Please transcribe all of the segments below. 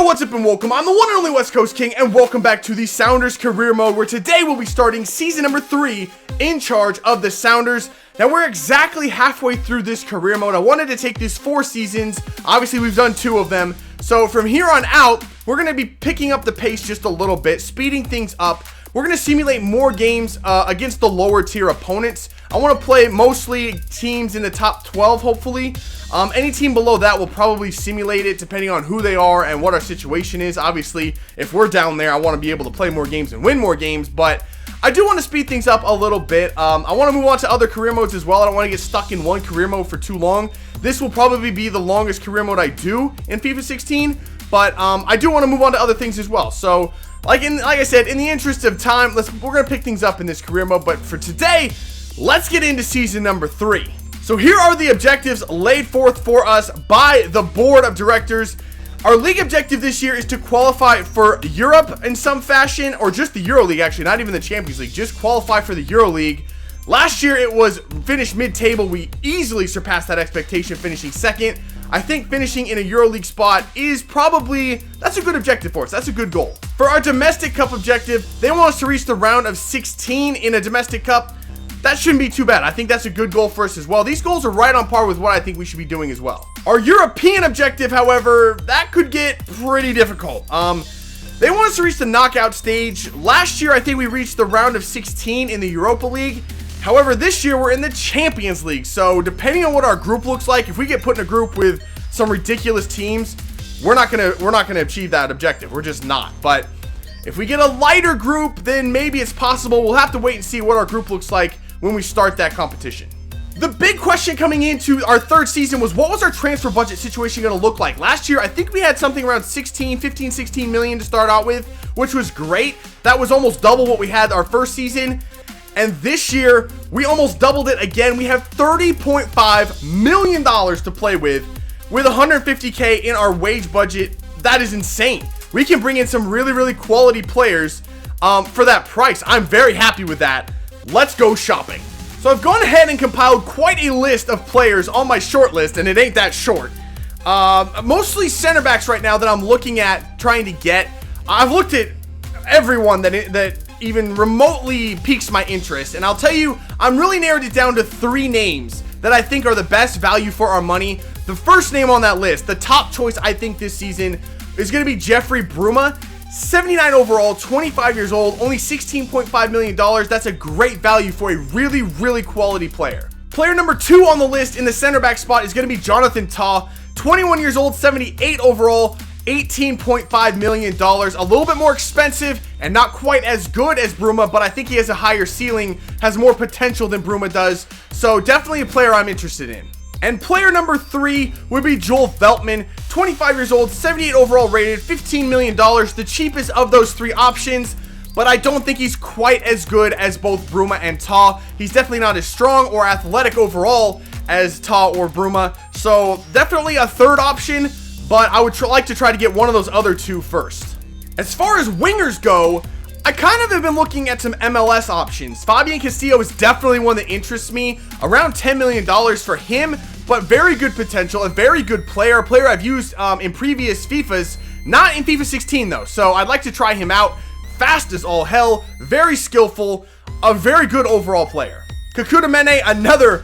What's up and welcome. I'm the one and only West Coast King, and welcome back to the Sounders Career Mode, where today we'll be starting season number 3 in charge of the Sounders. Now we're exactly halfway through this career mode. I wanted to take these 4 seasons. Obviously we've done 2 of them. So from here on out, we're going to be picking up the pace just a little bit, speeding things up. We're going to simulate more games against the lower tier opponents. I want to play mostly teams in the top 12, hopefully. Any team below that will probably simulate it depending on who they are and what our situation is. Obviously, if we're down there, I want to be able to play more games and win more games, but I do want to speed things up a little bit. I want to move on to other career modes as well. I don't want to get stuck in one career mode for too long. This will probably be the longest career mode I do in FIFA 16, but I do want to move on to other things as well. So, like I said, in the interest of time, we're going to pick things up in this career mode, but for today, let's get into season number 3. So here are the objectives laid forth for us by the board of directors. Our league objective this year is to qualify for Europe in some fashion, or just the Euro League, actually, not even the Champions League, just qualify for the Euro League. Last year it was finished mid-table. We easily surpassed that expectation, finishing second. I think finishing in a Euro League spot is probably, that's a good objective for us. That's a good goal. For our domestic cup objective, they want us to reach the round of 16 in a domestic cup. That shouldn't be too bad. I think that's a good goal for us as well. These goals are right on par with what I think we should be doing as well. Our European objective, however, that could get pretty difficult. They want us to reach the knockout stage. Last year, I think we reached the round of 16 in the Europa League. However, this year we're in the Champions League. So depending on what our group looks like, if we get put in a group with some ridiculous teams, we're not gonna achieve that objective. We're just not. But if we get a lighter group, then maybe it's possible. We'll have to wait and see what our group looks like when we start that competition. The big question coming into our 3rd season was, what was our transfer budget situation going to look like? Last year, I think we had something around 15, 16 million to start out with, which was great. That was almost double what we had our 1st season. And this year, we almost doubled it again. We have $30.5 million to play with 150K in our wage budget. That is insane. We can bring in some really quality players for that price. I'm very happy with that. Let's go shopping. So I've gone ahead and compiled quite a list of players on my short list, and it ain't that short. Mostly center backs right now that I'm looking at trying to get. I've looked at everyone that even remotely piques my interest, and I'll tell you, I'm really narrowed it down to 3 names that I think are the best value for our money. The first name on that list, the top choice I think this season, is going to be Jeffrey Bruma. 79 overall, 25 years old, only $16.5 million. That's a great value for a really quality player. Player number 2 on the list in the center back spot is going to be Jonathan Tah. 21 years old, 78 overall, $18.5 million. A little bit more expensive and not quite as good as Bruma, but I think he has a higher ceiling, has more potential than Bruma does. So definitely a player I'm interested in. And player number 3 would be Joel Veltman, 25 years old, 78 overall rated, $15 million, the cheapest of those 3 options, but I don't think he's quite as good as both Bruma and Tah. He's definitely not as strong or athletic overall as Tah or Bruma, so definitely a 3rd option, but I would like to try to get one of those other 2 first. As far as wingers go, I kind of have been looking at some MLS options. Fabian Castillo is definitely one that interests me, around $10 million for him, but very good potential, a very good player, a player I've used in previous FIFAs, not in FIFA 16 though, so I'd like to try him out. Fast as all hell, very skillful, a very good overall player. Kakuta Mene, another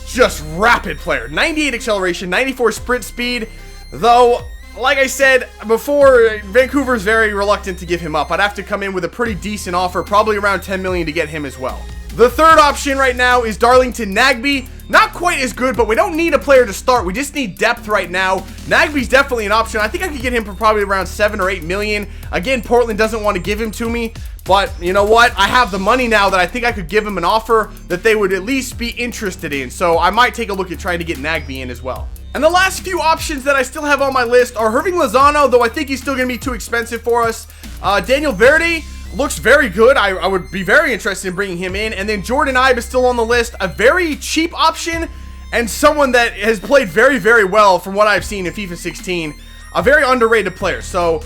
just rapid player, 98 acceleration, 94 sprint speed, though, like I said before, Vancouver's very reluctant to give him up. I'd have to come in with a pretty decent offer, probably around 10 million to get him as well. The 3rd option right now is Darlington Nagbe. Not quite as good, but we don't need a player to start. We just need depth right now. Nagbe's definitely an option. I think I could get him for probably around 7 or 8 million. Again, Portland doesn't want to give him to me, but you know what? I have the money now that I think I could give him an offer that they would at least be interested in. So I might take a look at trying to get Nagbe in as well. And the last few options that I still have on my list are Irving Lozano, though I think he's still going to be too expensive for us. Daniel Verde looks very good. I would be very interested in bringing him in. And then Jordan Ibe is still on the list. A very cheap option and someone that has played very well from what I've seen in FIFA 16. A very underrated player. So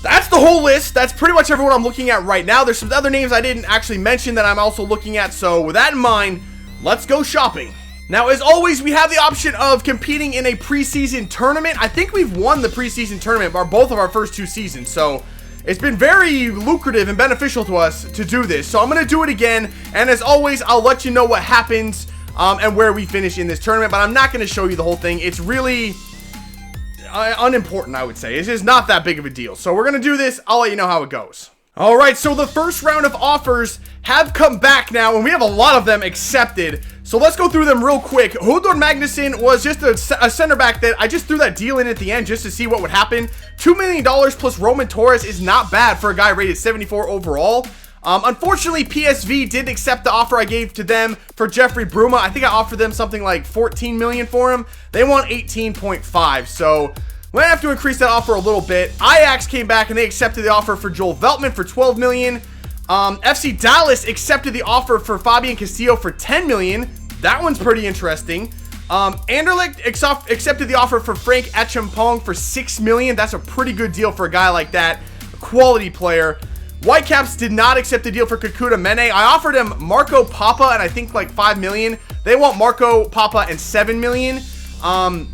that's the whole list. That's pretty much everyone I'm looking at right now. There's some other names I didn't actually mention that I'm also looking at. So with that in mind, let's go shopping. Now, as always, we have the option of competing in a preseason tournament. I think we've won the preseason tournament by both of our first 2 seasons, so it's been very lucrative and beneficial to us to do this. So I'm going to do it again, and as always, I'll let you know what happens and where we finish in this tournament, but I'm not going to show you the whole thing. It's really unimportant, I would say. It's just not that big of a deal. So we're going to do this. I'll let you know how it goes. All right, so the first round of offers have come back now, and we have a lot of them accepted. So let's go through them real quick. Hodor Magnuson was just a center back that I just threw that deal in at the end just to see what would happen. $2 million plus Roman Torres is not bad for a guy rated 74 overall. Unfortunately, PSV didn't accept the offer I gave to them for Jeffrey Bruma. I think I offered them something like 14 million for him. They want 18.5, so we're gonna have to increase that offer a little bit. Ajax came back and they accepted the offer for Joel Veltman for 12 million. FC Dallas accepted the offer for Fabian Castillo for 10 million. That one's pretty interesting. Anderlecht accepted the offer for Frank Achampong for 6 million. That's a pretty good deal for a guy like that, a quality player. Whitecaps did not accept the deal for Kakuta Mene. I offered him Marco Papa and I think like 5 million. They want Marco Papa and 7 million.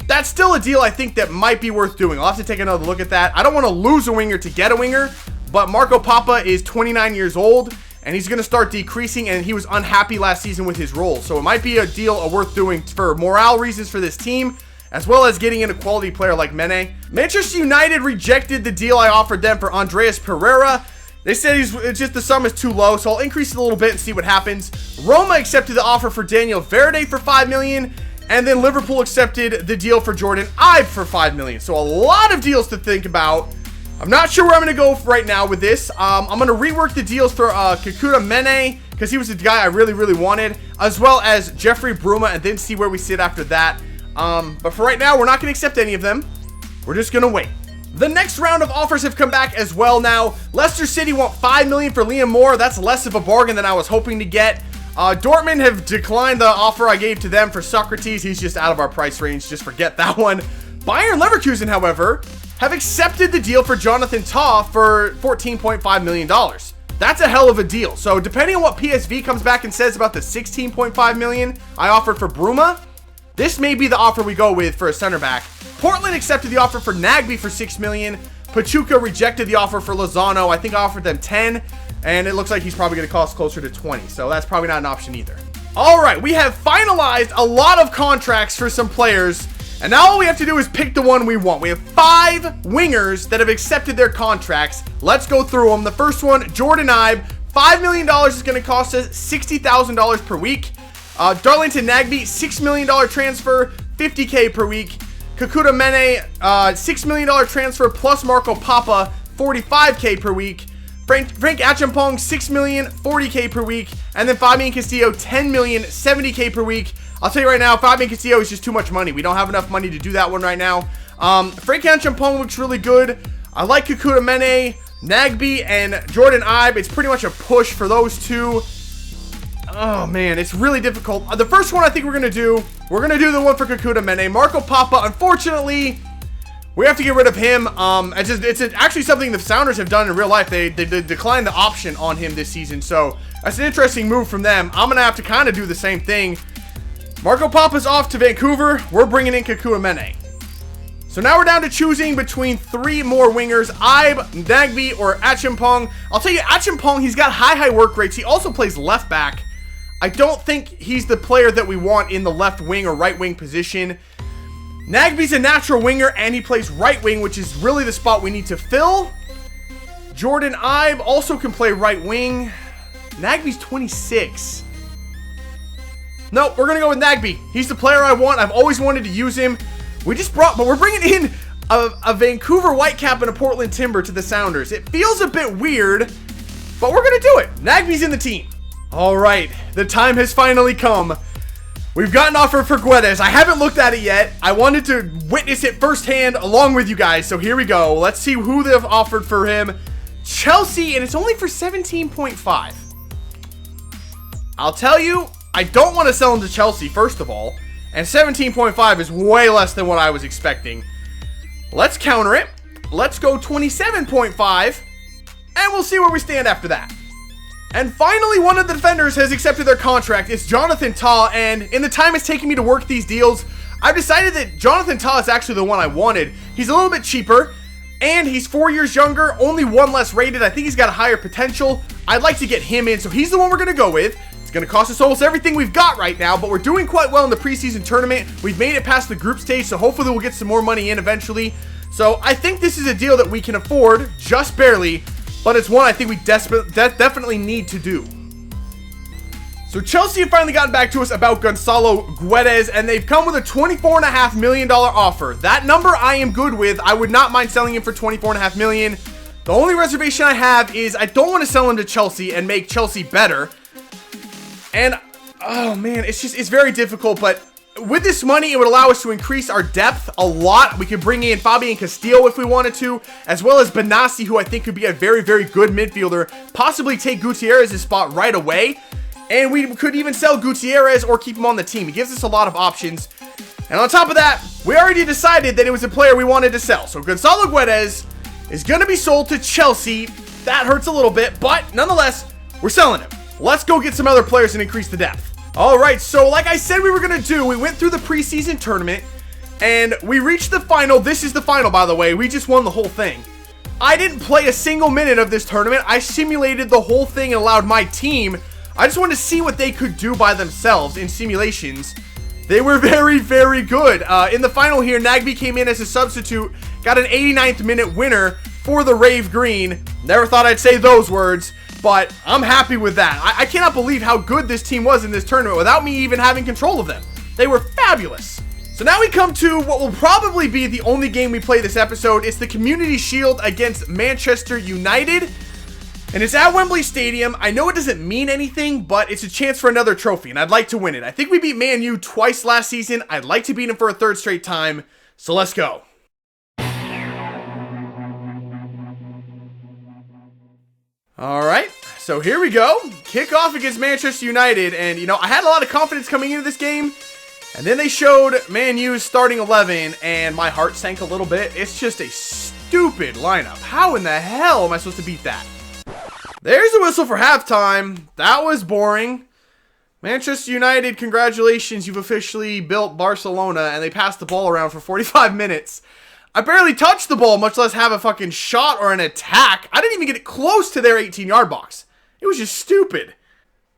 That's still a deal I think that might be worth doing. I'll have to take another look at that. I don't want to lose a winger to get a winger, but Marco Papa is 29 years old and he's going to start decreasing, and he was unhappy last season with his role. So it might be a deal worth doing for morale reasons for this team, as well as getting in a quality player like Mene. Manchester United rejected the deal I offered them for Andreas Pereira. They said it's just the sum is too low, so I'll increase it a little bit and see what happens. Roma accepted the offer for Daniel Verde for 5 million, and then Liverpool accepted the deal for Jordan Ibe for 5 million. So a lot of deals to think about. I'm not sure where I'm going to go right now with this. I'm going to rework the deals for Kakuta Mene, because he was the guy I really, really wanted, as well as Jeffrey Bruma, and then see where we sit after that. But for right now, we're not going to accept any of them. We're just going to wait. The next round of offers have come back as well now. Leicester City want 5 million for Liam Moore. That's less of a bargain than I was hoping to get. Dortmund have declined the offer I gave to them for Socrates. He's just out of our price range. Just forget that one. Bayern Leverkusen, however, have accepted the deal for Jonathan Tah for $14.5 million. That's a hell of a deal. So depending on what PSV comes back and says about the $16.5 million I offered for Bruma, this may be the offer we go with for a center back. Portland accepted the offer for Nagby for 6 million. Pachuca rejected the offer for Lozano. I think I offered them 10, and it looks like he's probably going to cost closer to 20, so that's probably not an option either. All right, we have finalized a lot of contracts for some players, and now all we have to do is pick the one we want. We have 5 wingers that have accepted their contracts. Let's go through them. The first one, Jordan Ibe, $5 million is going to cost us $60,000 per week. Darlington Nagby, $6 million transfer, $50K per week. Kakuta Mene, $6 million transfer plus Marco Papa, $45K per week. Frank Achampong, $6 million, $40K per week. And then Fabian Castillo, $10 million, $70K per week. I'll tell you right now, Fabian Castillo is just too much money. We don't have enough money to do that one right now. Frank Achampong looks really good. I like Kakuta Mene, Nagby, and Jordan Ibe. It's pretty much a push for those two. Oh man, it's really difficult. The first one I think we're going to do the one for Kakuta Mene. Marco Papa, unfortunately, we have to get rid of him. It's actually something the Sounders have done in real life. They declined the option on him this season, so that's an interesting move from them. I'm going to have to kind of do the same thing. Marco Papa's off to Vancouver. We're bringing in Kakuta Mene. So now we're down to choosing between 3 more wingers, Ibe, Nagby, or Achampong. I'll tell you, Achampong, he's got high work rates. He also plays left back. I don't think he's the player that we want in the left wing or right wing position. Nagby's a natural winger, and he plays right wing, which is really the spot we need to fill. Jordan Ibe also can play right wing. Nagby's 26. Nope, we're going to go with Nagby. He's the player I want. I've always wanted to use him. But we're bringing in a Vancouver Whitecap and a Portland Timber to the Sounders. It feels a bit weird, but we're going to do it. Nagby's in the team. All right, the time has finally come. We've got an offer for Guedes. I haven't looked at it yet. I wanted to witness it firsthand along with you guys, so here we go. Let's see who they've offered for him. Chelsea, and it's only for 17.5. I'll tell you, I don't want to sell him to Chelsea, first of all, and 17.5 is way less than what I was expecting. Let's counter it. Let's go 27.5, and we'll see where we stand after that. And finally, one of the defenders has accepted their contract. It's Jonathan Tah, and in the time it's taking me to work these deals, I've decided that Jonathan Tah is actually the one I wanted. He's a little bit cheaper, and he's 4 years younger, only one less rated. I think he's got a higher potential. I'd like to get him in, so he's the one we're going to go with. It's going to cost us almost everything we've got right now, but we're doing quite well in the preseason tournament. We've made it past the group stage, so hopefully we'll get some more money in eventually. So I think this is a deal that we can afford, just barely, but it's one I think we definitely need to do. So Chelsea have finally gotten back to us about Gonzalo Guedes, and they've come with a $24.5 million offer. That number I am good with. I would not mind selling him for $24.5 million. The only reservation I have is I don't want to sell him to Chelsea and make Chelsea better. And, oh man, it's very difficult, but with this money, it would allow us to increase our depth a lot. We could bring in Fabian Castillo if we wanted to, as well as Benassi, who I think could be a very, very good midfielder, possibly take Gutierrez's spot right away. And we could even sell Gutierrez or keep him on the team. He gives us a lot of options. And on top of that, we already decided that it was a player we wanted to sell. So Gonzalo Guedes is going to be sold to Chelsea. That hurts a little bit, but nonetheless, we're selling him. Let's go get some other players and increase the depth. All right, so like I said we were going to do, we went through the preseason tournament, and we reached the final. This is the final, by the way. We just won the whole thing. I didn't play a single minute of this tournament. I simulated the whole thing and allowed my team. I just wanted to see what they could do by themselves in simulations. They were very, very good. In the final here, Nagby came in as a substitute, got an 89th minute winner for the Rave Green. Never thought I'd say those words, but I'm happy with that. I cannot believe how good this team was in this tournament without me even having control of them. They were fabulous. So now we come to what will probably be the only game we play this episode. It's the Community Shield against Manchester United. And it's at Wembley Stadium. I know it doesn't mean anything, but it's a chance for another trophy, and I'd like to win it. I think we beat Man U twice last season. I'd like to beat him for a third straight time. So let's go. All right, so here we go. Kickoff against Manchester United. And, you know, I had a lot of confidence coming into this game. And then they showed Man U's starting 11, and my heart sank a little bit. It's just a stupid lineup. How in the hell am I supposed to beat that? There's a whistle for halftime. That was boring. Manchester United, congratulations. You've officially built Barcelona, and they passed the ball around for 45 minutes. I barely touched the ball, much less have a fucking shot or an attack. I didn't even get it close to their 18-yard box. It was just stupid.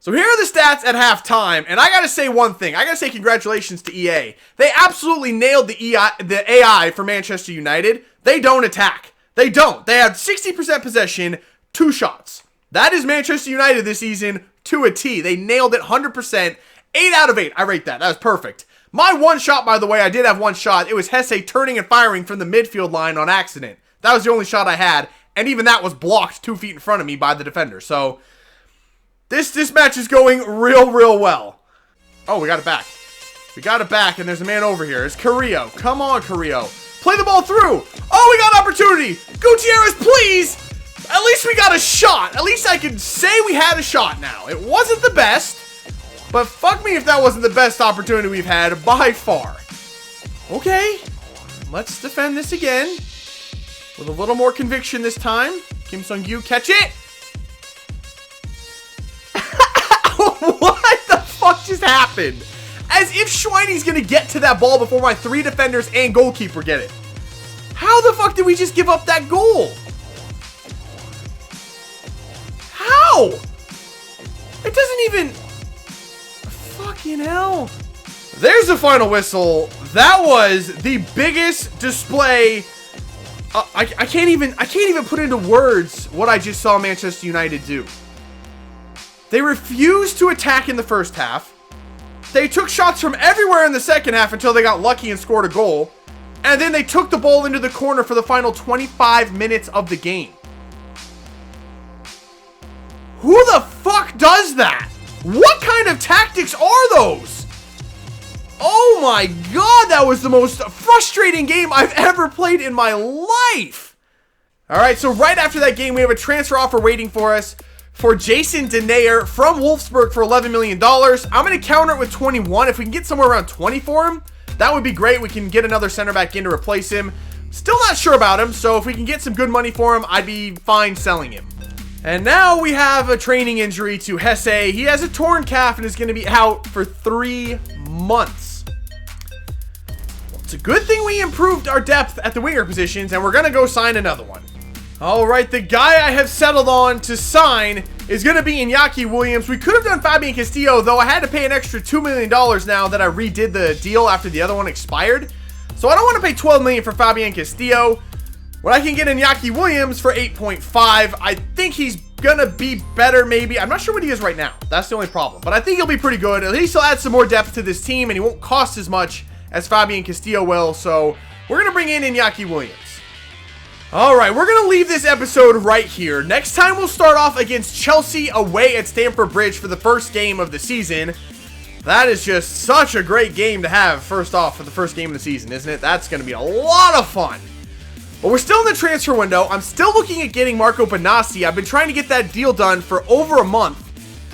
So here are the stats at halftime, and I gotta say one thing. I gotta say congratulations to EA. They absolutely nailed the AI for Manchester United. They don't attack. They don't. They have 60% possession, 2 shots. That is Manchester United this season to a T. They nailed it 100%. 8 out of 8. I rate that. That was perfect. My one shot, by the way, I did have one shot. It was Hesse turning and firing from the midfield line on accident. That was the only shot I had. And even that was blocked 2 feet in front of me by the defender. So this match is going real well. Oh, we got it back. We got it back, and there's a man over here. It's Carrillo. Come on, Carrillo. Play the ball through. Oh, we got an opportunity. Gutierrez, please. At least we got a shot. At least I can say we had a shot now. It wasn't the best, but fuck me if that wasn't the best opportunity we've had by far. Okay, let's defend this again with a little more conviction this time. Kim Sung-gyu, catch it. What the fuck just happened? As if Schweiny's gonna get to that ball before my 3 defenders and goalkeeper get it. How the fuck did we just give up that goal? How? It doesn't even... Fucking hell. There's the final whistle. That was the biggest display. I can't even put into words what I just saw Manchester United do. They refused to attack in the first half. They took shots from everywhere in the second half until they got lucky and scored a goal. And then they took the ball into the corner for the final 25 minutes of the game. Who the fuck does that? What kind of tactics are those? Oh my god, that was the most frustrating game I've ever played in my life. Alright, so right after that game, we have a transfer offer waiting for us for Jason Denayer from Wolfsburg for $11 million. I'm going to counter it with 21. If we can get somewhere around 20 for him, that would be great. We can get another center back in to replace him. Still not sure about him, so if we can get some good money for him, I'd be fine selling him. And now we have a training injury to Hesse. He has a torn calf and is going to be out for 3 months. Well, it's a good thing we improved our depth at the winger positions, and we're going to go sign another one. All right, the guy I have settled on to sign is going to be Iñaki Williams. We could have done Fabian Castillo, though I had to pay an extra $2 million now that I redid the deal after the other one expired. So I don't want to pay $12 million for Fabian Castillo. When I can get Iñaki Williams for 8.5, I think he's gonna be better maybe. I'm not sure what he is right now. That's the only problem. But I think he'll be pretty good. At least he'll add some more depth to this team, and he won't cost as much as Fabian Castillo will. So we're gonna bring in Iñaki Williams. Alright, we're gonna leave this episode right here. Next time we'll start off against Chelsea away at Stamford Bridge for the first game of the season. That is just such a great game to have first off for the first game of the season, isn't it? That's gonna be a lot of fun. But we're still in the transfer window. I'm still looking at getting Marco Benassi. I've been trying to get that deal done for over a month,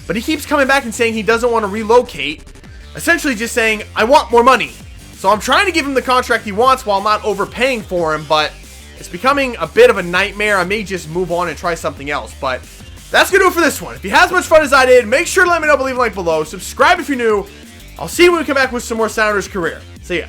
but he keeps coming back and saying he doesn't want to relocate. Essentially just saying, I want more money. So I'm trying to give him the contract he wants while not overpaying for him, but it's becoming a bit of a nightmare. I may just move on and try something else, but that's going to do it for this one. If you had as much fun as I did, make sure to let me know, leave a like below. Subscribe if you're new. I'll see you when we come back with some more Sounders Career. See ya.